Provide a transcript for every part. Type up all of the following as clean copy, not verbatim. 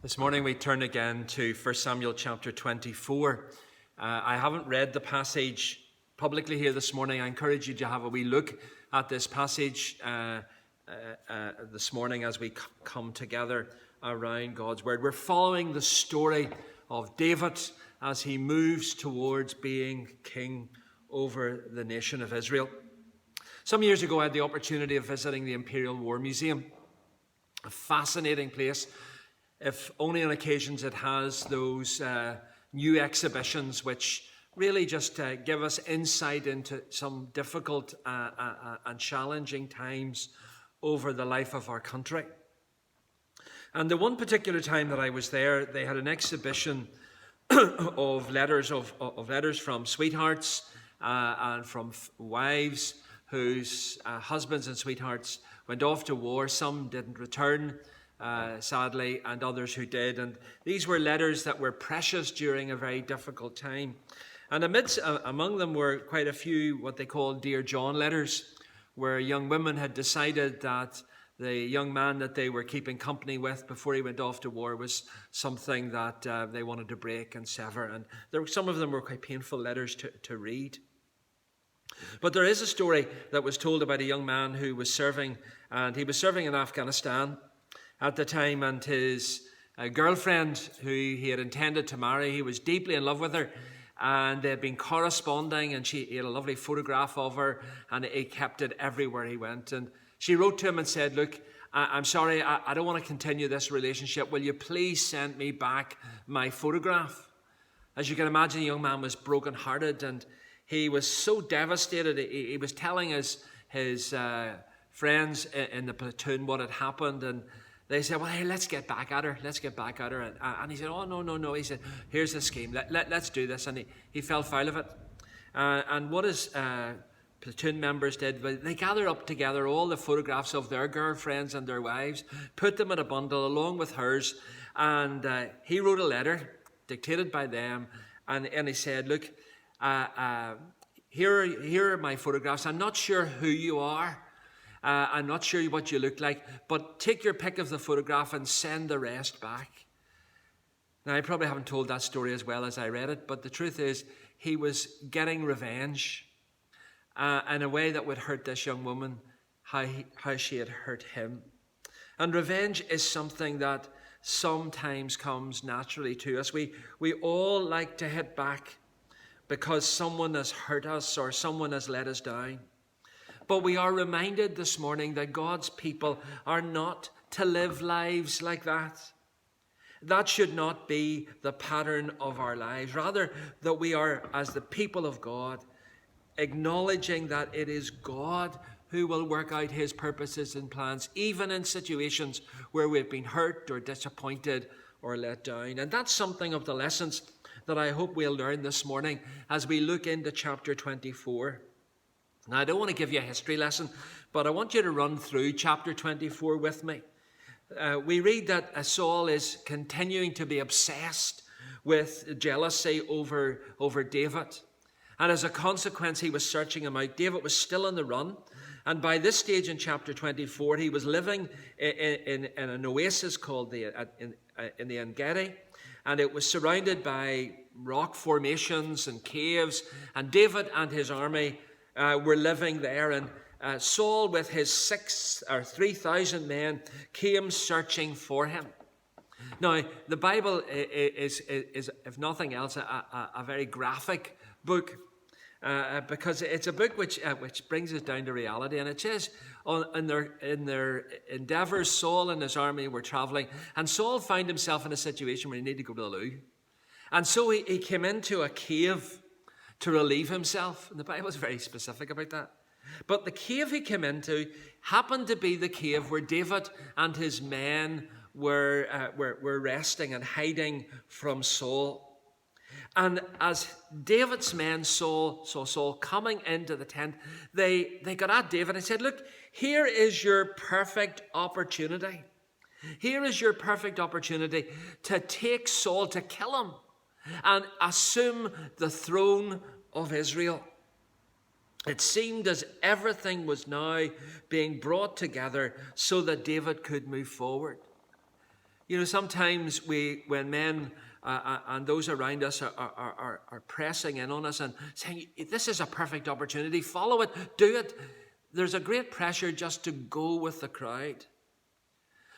This morning we turn again to 1 Samuel chapter 24. I haven't read the passage publicly here this morning. I encourage you to have a wee look at this passage this morning as we come together around God's Word. We're following the story of David as he moves towards being king over the nation of Israel. Some years ago I had the opportunity of visiting the Imperial War Museum, a fascinating place. If only on occasions it has those new exhibitions which really just give us insight into some difficult and challenging times over the life of our country. And the one particular time that I was there, they had an exhibition of letters from sweethearts and from wives whose husbands and sweethearts went off to war. Some didn't return, sadly, and others who did. And these were letters that were precious during a very difficult time. And among them were quite a few what they called Dear John letters, where young women had decided that the young man that they were keeping company with before he went off to war was something that they wanted to break and sever. And some of them were quite painful letters to read. But there is a story that was told about a young man who was serving, and he was serving in Afghanistan at the time, and his girlfriend, who he had intended to marry, he was deeply in love with her, and they had been corresponding, and he had a lovely photograph of her, and he kept it everywhere he went. And she wrote to him and said, "Look, I'm sorry, I don't want to continue this relationship. Will you please send me back my photograph?" As you can imagine, the young man was brokenhearted, and he was so devastated. He was telling his friends in the platoon what had happened, and they said, "Well, hey, let's get back at her. Let's get back at her." And he said, "Oh, no. He said, "Here's the scheme. Let's do this." And he fell foul of it. And what his platoon members did, they gathered up together all the photographs of their girlfriends and their wives, put them in a bundle along with hers, and he wrote a letter dictated by them, and he said, "Look, here are my photographs. I'm not sure who you are. I'm not sure what you look like, but take your pick of the photograph and send the rest back." Now, I probably haven't told that story as well as I read it, but the truth is he was getting revenge in a way that would hurt this young woman, how she had hurt him. And revenge is something that sometimes comes naturally to us. We all like to hit back because someone has hurt us or someone has let us down. But we are reminded this morning that God's people are not to live lives like that. That should not be the pattern of our lives. Rather, that we are, as the people of God, acknowledging that it is God who will work out his purposes and plans, even in situations where we've been hurt or disappointed or let down. And that's something of the lessons that I hope we'll learn this morning as we look into chapter 24. Now, I don't want to give you a history lesson, but I want you to run through chapter 24 with me. We read that Saul is continuing to be obsessed with jealousy over David. And as a consequence, he was searching him out. David was still on the run. And by this stage in chapter 24, he was living in an oasis called in the En-Gedi. And it was surrounded by rock formations and caves. And David and his army were living there, and Saul with his 3,000 men came searching for him. Now, the Bible is if nothing else, a very graphic book, because it's a book which brings us down to reality. And it says in their endeavors, Saul and his army were traveling, and Saul found himself in a situation where he needed to go to the loo. And so he came into a cave to relieve himself. And the Bible is very specific about that. But the cave he came into happened to be the cave where David and his men were resting and hiding from Saul. And as David's men saw Saul coming into the tent, they got at David and said, "Look, here is your perfect opportunity. Here is your perfect opportunity to take Saul, to kill him, and assume the throne of Israel." It seemed as everything was now being brought together so that David could move forward. You know, sometimes when men and those around us are pressing in on us and saying, this is a perfect opportunity, follow it, do it, there's a great pressure just to go with the crowd.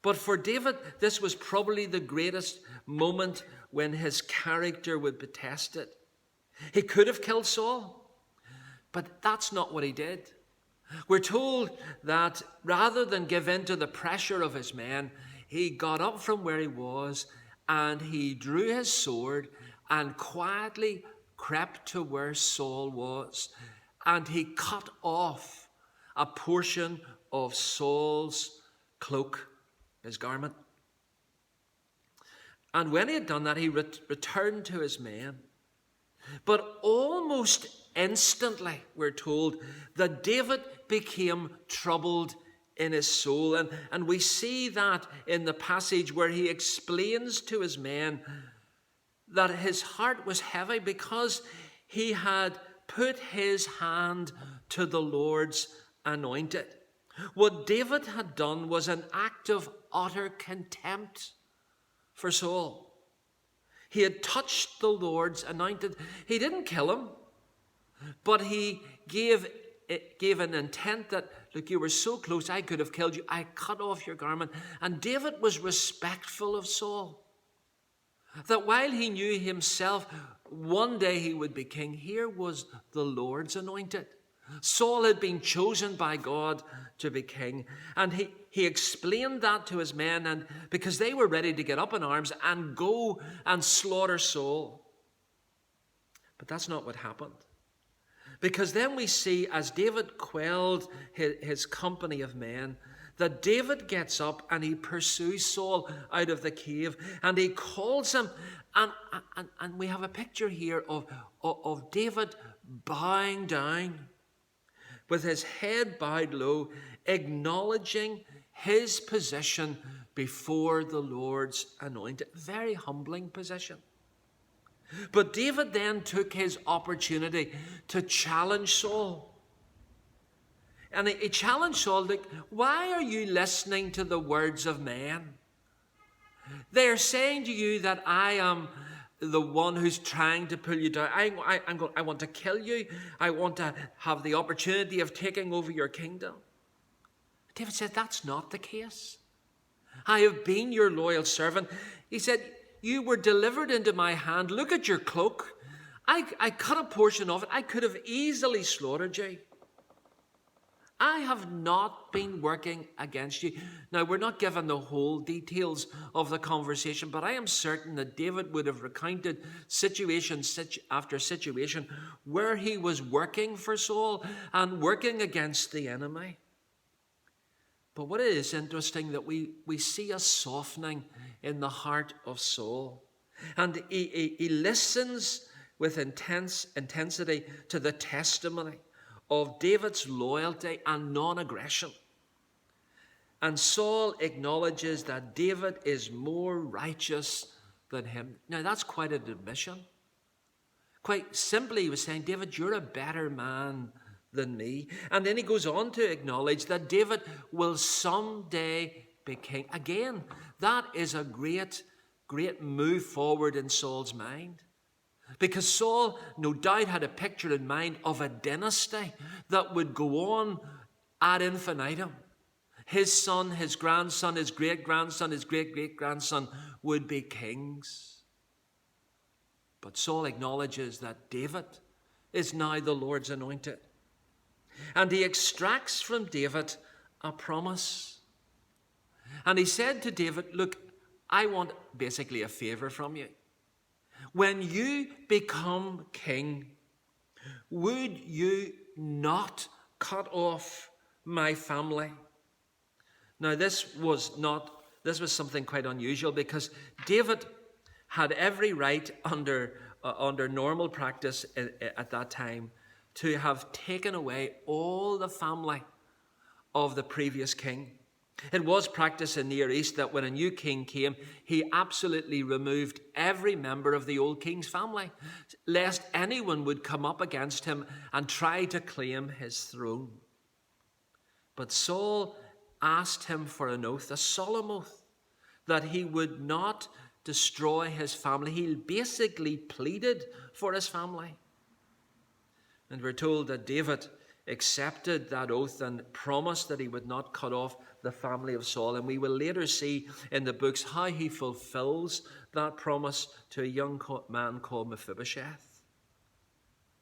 But for David, this was probably the greatest moment when his character would be tested. He could have killed Saul, but that's not what he did. We're told that rather than give in to the pressure of his men, he got up from where he was and he drew his sword and quietly crept to where Saul was. And he cut off a portion of Saul's cloak, his garment. And when he had done that, he returned to his men. But almost instantly, we're told, that David became troubled in his soul. And we see that in the passage where he explains to his men that his heart was heavy because he had put his hand to the Lord's anointed. What David had done was an act of utter contempt for Saul. He had touched the Lord's anointed. He didn't kill him, but he gave an intent that, look, you were so close, I could have killed you. I cut off your garment. And David was respectful of Saul. That while he knew himself one day he would be king, here was the Lord's anointed. Saul had been chosen by God to be king. And he explained that to his men, and because they were ready to get up in arms and go and slaughter Saul. But that's not what happened. Because then we see, as David quelled his company of men, that David gets up and he pursues Saul out of the cave and he calls him. And we have a picture here of David bowing down with his head bowed low, acknowledging his position before the Lord's anointed. Very humbling position. But David then took his opportunity to challenge Saul. And he challenged Saul, like, why are you listening to the words of men? They're saying to you that I am the one who's trying to pull you down. I want to kill you. I want to have the opportunity of taking over your kingdom. David said, that's not the case. I have been your loyal servant. He said, you were delivered into my hand. Look at your cloak. I cut a portion of it. I could have easily slaughtered you. I have not been working against you. Now, we're not given the whole details of the conversation, but I am certain that David would have recounted situation after situation where he was working for Saul and working against the enemy. But what it is interesting that we see a softening in the heart of Saul. And he listens with intensity to the testimony of David's loyalty and non-aggression. And Saul acknowledges that David is more righteous than him. Now, that's quite an admission. Quite simply, he was saying, David, you're a better man than me. And then he goes on to acknowledge that David will someday be king. Again, that is a great move forward in Saul's mind. Because Saul, no doubt, had a picture in mind of a dynasty that would go on ad infinitum. His son, his grandson, his great-grandson, his great-great-grandson would be kings. But Saul acknowledges that David is now the Lord's anointed. And he extracts from David a promise. And he said to David, look, I want basically a favor from you. When you become king, would you not cut off my family? Now, this was something quite unusual because David had every right under normal practice at that time to have taken away all the family of the previous king. It was practice in Near East that when a new king came, he absolutely removed every member of the old king's family, lest anyone would come up against him and try to claim his throne. But Saul asked him for an oath, a solemn oath, that he would not destroy his family. He basically pleaded for his family. And we're told that David accepted that oath and promised that he would not cut off the family of Saul. And we will later see in the books how he fulfills that promise to a young man called Mephibosheth.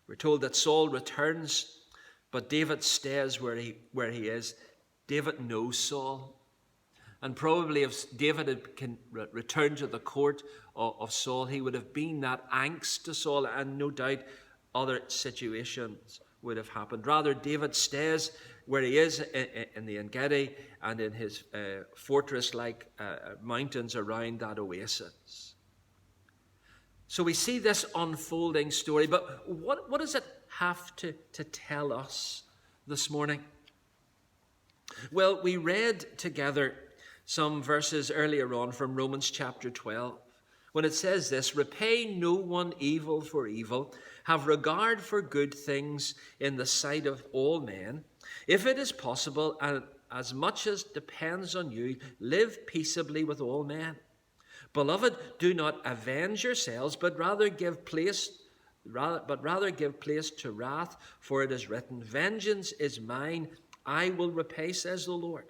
We're told that Saul returns, but David stays where he is. David knows Saul. And probably if David had returned to the court of Saul, he would have been that angst to Saul, and no doubt other situations would have happened. Rather, David stays where he is in the En-Gedi and in his fortress-like mountains around that oasis. So we see this unfolding story, but what does it have to tell us this morning? Well, we read together some verses earlier on from Romans chapter 12, when it says this: repay no one evil for evil, have regard for good things in the sight of all men. If it is possible, and as much as depends on you, live peaceably with all men. Beloved, do not avenge yourselves, but rather give place to wrath, for it is written, vengeance is mine, I will repay, says the Lord.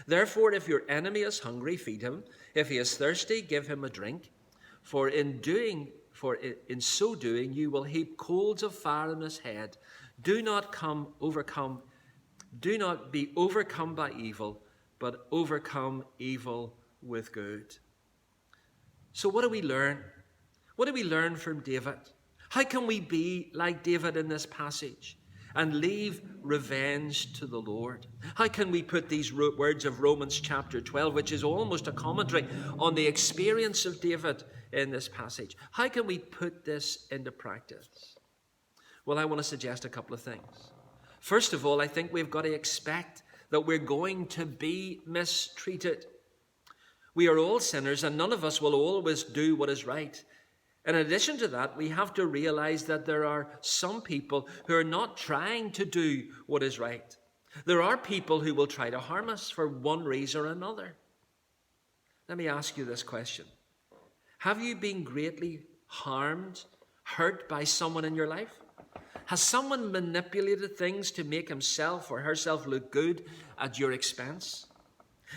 Therefore, if your enemy is hungry, feed him. If he is thirsty, give him a drink. For in so doing, you will heap coals of fire on his head. Do not be overcome by evil, but overcome evil with good. So what do we learn? What do we learn from David? How can we be like David in this passage and leave revenge to the Lord? How can we put these words of Romans chapter 12, which is almost a commentary on the experience of David in this passage, how can we put this into practice? Well, I want to suggest a couple of things. First of all, I think we've got to expect that we're going to be mistreated. We are all sinners, and none of us will always do what is right. In addition to that, we have to realize that there are some people who are not trying to do what is right. There are people who will try to harm us for one reason or another. Let me ask you this question. Have you been greatly hurt by someone in your life? Has someone manipulated things to make himself or herself look good at your expense?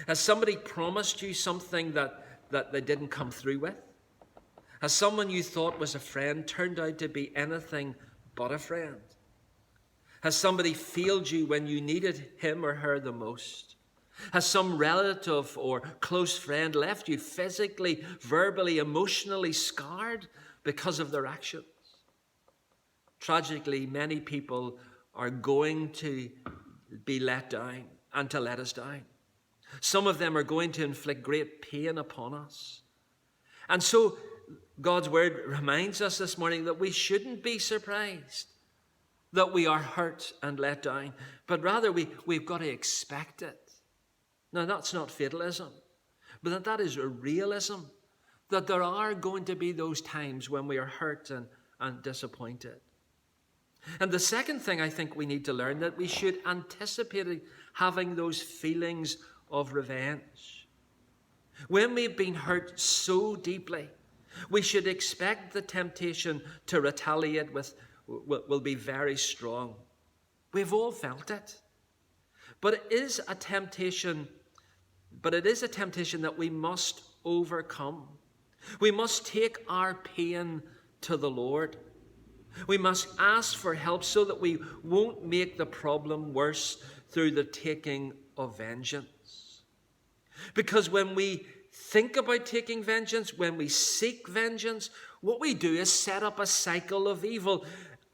Has somebody promised you something that they didn't come through with? Has someone you thought was a friend turned out to be anything but a friend? Has somebody failed you when you needed him or her the most? Has some relative or close friend left you physically, verbally, emotionally scarred because of their actions? Tragically, many people are going to be let down and to let us down. Some of them are going to inflict great pain upon us. And so God's word reminds us this morning that we shouldn't be surprised that we are hurt and let down, but rather we've got to expect it. Now, that's not fatalism, but that is a realism, that there are going to be those times when we are hurt and disappointed. And the second thing I think we need to learn, that we should anticipate having those feelings of revenge. When we've been hurt so deeply, we should expect the temptation to retaliate will be very strong. We've all felt it. But it is a temptation that we must overcome. We must take our pain to the Lord. We must ask for help so that we won't make the problem worse through the taking of vengeance. Because when we think about taking vengeance, when we seek vengeance, what we do is set up a cycle of evil,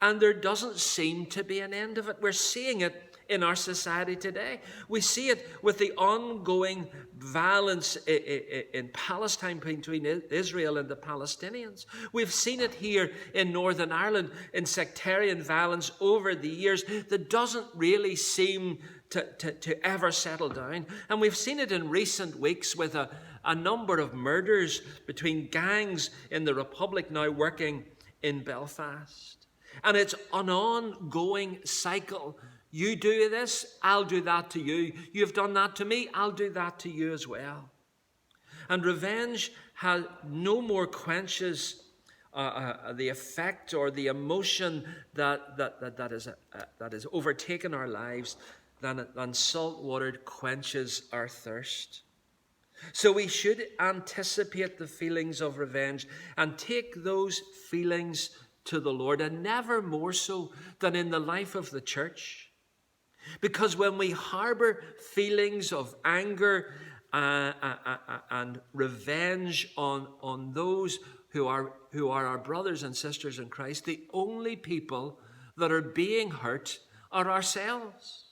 and there doesn't seem to be an end of it. We're seeing it in our society today. We see it with the ongoing violence in Palestine between Israel and the Palestinians. We've seen it here in Northern Ireland in sectarian violence over the years that doesn't really seem to ever settle down. And we've seen it in recent weeks with a number of murders between gangs in the Republic now working in Belfast. And it's an ongoing cycle. You do this, I'll do that to you. You've done that to me, I'll do that to you as well. And revenge has no more quenches the effect or the emotion that is overtaken our lives than salt water quenches our thirst. So we should anticipate the feelings of revenge and take those feelings to the Lord, and never more so than in the life of the church. Because when we harbor feelings of anger and revenge on those who are our brothers and sisters in Christ, the only people that are being hurt are ourselves.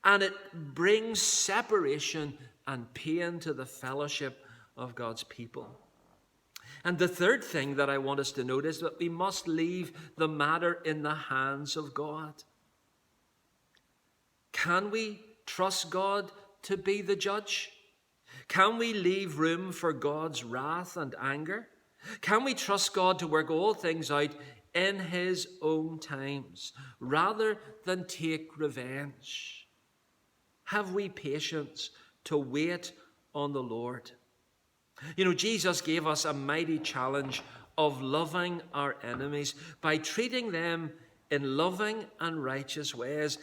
And it brings separation and pain to the fellowship of God's people. And the third thing that I want us to note is that we must leave the matter in the hands of God. Can we trust God to be the judge? Can we leave room for God's wrath and anger? Can we trust God to work all things out in his own times rather than take revenge? Have we patience to wait on the Lord? You know, Jesus gave us a mighty challenge of loving our enemies by treating them in loving and righteous ways.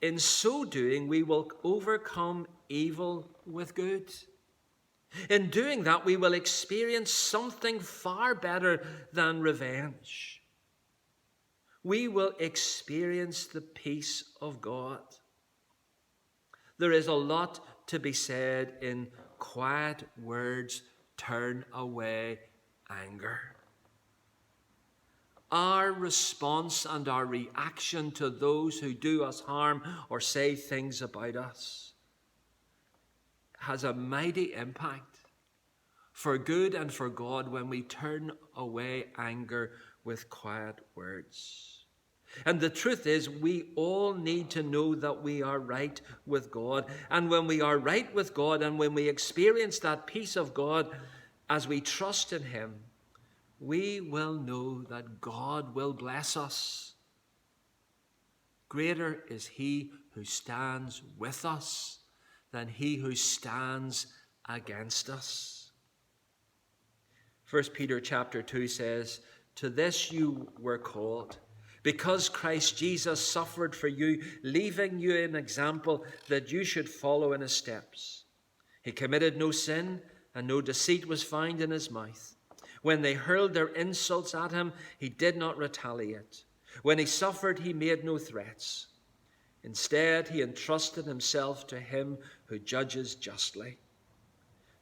In so doing, we will overcome evil with good. In doing that, we will experience something far better than revenge. We will experience the peace of God. There is a lot to be said in quiet words, turn away anger. Our response and our reaction to those who do us harm or say things about us has a mighty impact for good and for God when we turn away anger with quiet words. And the truth is, we all need to know that we are right with God. And when we are right with God and when we experience that peace of God as we trust in him, we will know that God will bless us. Greater is he who stands with us than he who stands against us. 1 Peter chapter 2 says, "To this you were called, because Christ Jesus suffered for you, leaving you an example that you should follow in his steps. He committed no sin, and no deceit was found in his mouth. When they hurled their insults at him, he did not retaliate. When he suffered, he made no threats. Instead, he entrusted himself to him who judges justly."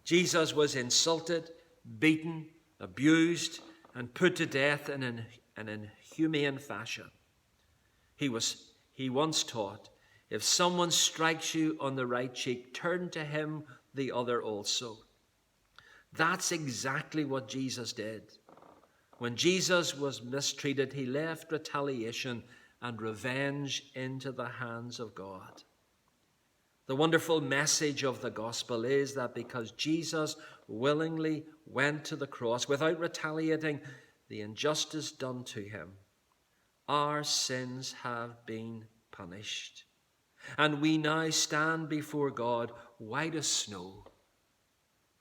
Jesus was insulted, beaten, abused, and put to death in an inhumane fashion. He once taught, if someone strikes you on the right cheek, turn to him the other also. That's exactly what Jesus did. When Jesus was mistreated, he left retaliation and revenge into the hands of God. The wonderful message of the gospel is that because Jesus willingly went to the cross without retaliating the injustice done to him, our sins have been punished. And we now stand before God white as snow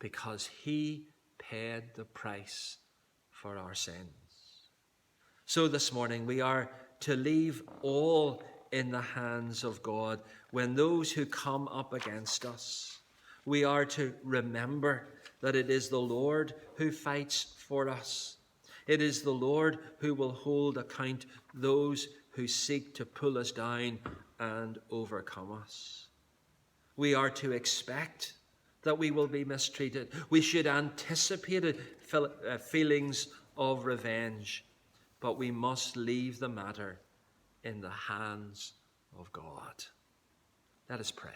because he paid the price for our sins. So this morning we are to leave all in the hands of God. When those who come up against us, we are to remember that it is the Lord who fights for us. It is the Lord who will hold account those who seek to pull us down and overcome us. We are to expect that we will be mistreated. We should anticipate feelings of revenge, but we must leave the matter in the hands of God. Let us pray.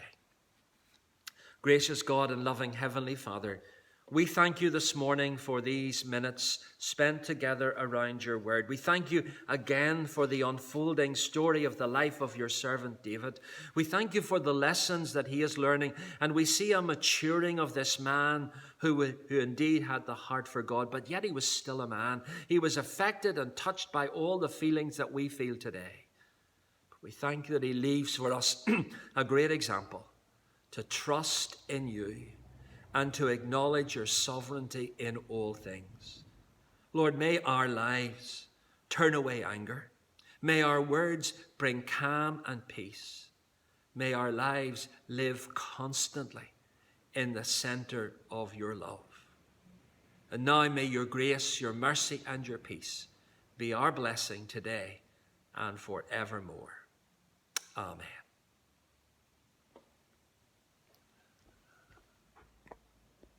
Gracious God and loving Heavenly Father, We thank you this morning for these minutes spent together around your word. We thank you again for the unfolding story of the life of your servant David. We thank you for the lessons that he is learning, and we see a maturing of this man who indeed had the heart for God, but yet he was still a man. He was affected and touched by all the feelings that we feel today. But we thank you that he leaves for us a great example to trust in you and to acknowledge your sovereignty in all things. Lord, may our lives turn away anger. May our words bring calm and peace. May our lives live constantly in the center of your love. And now may your grace, your mercy, and your peace be our blessing today and forevermore. Amen.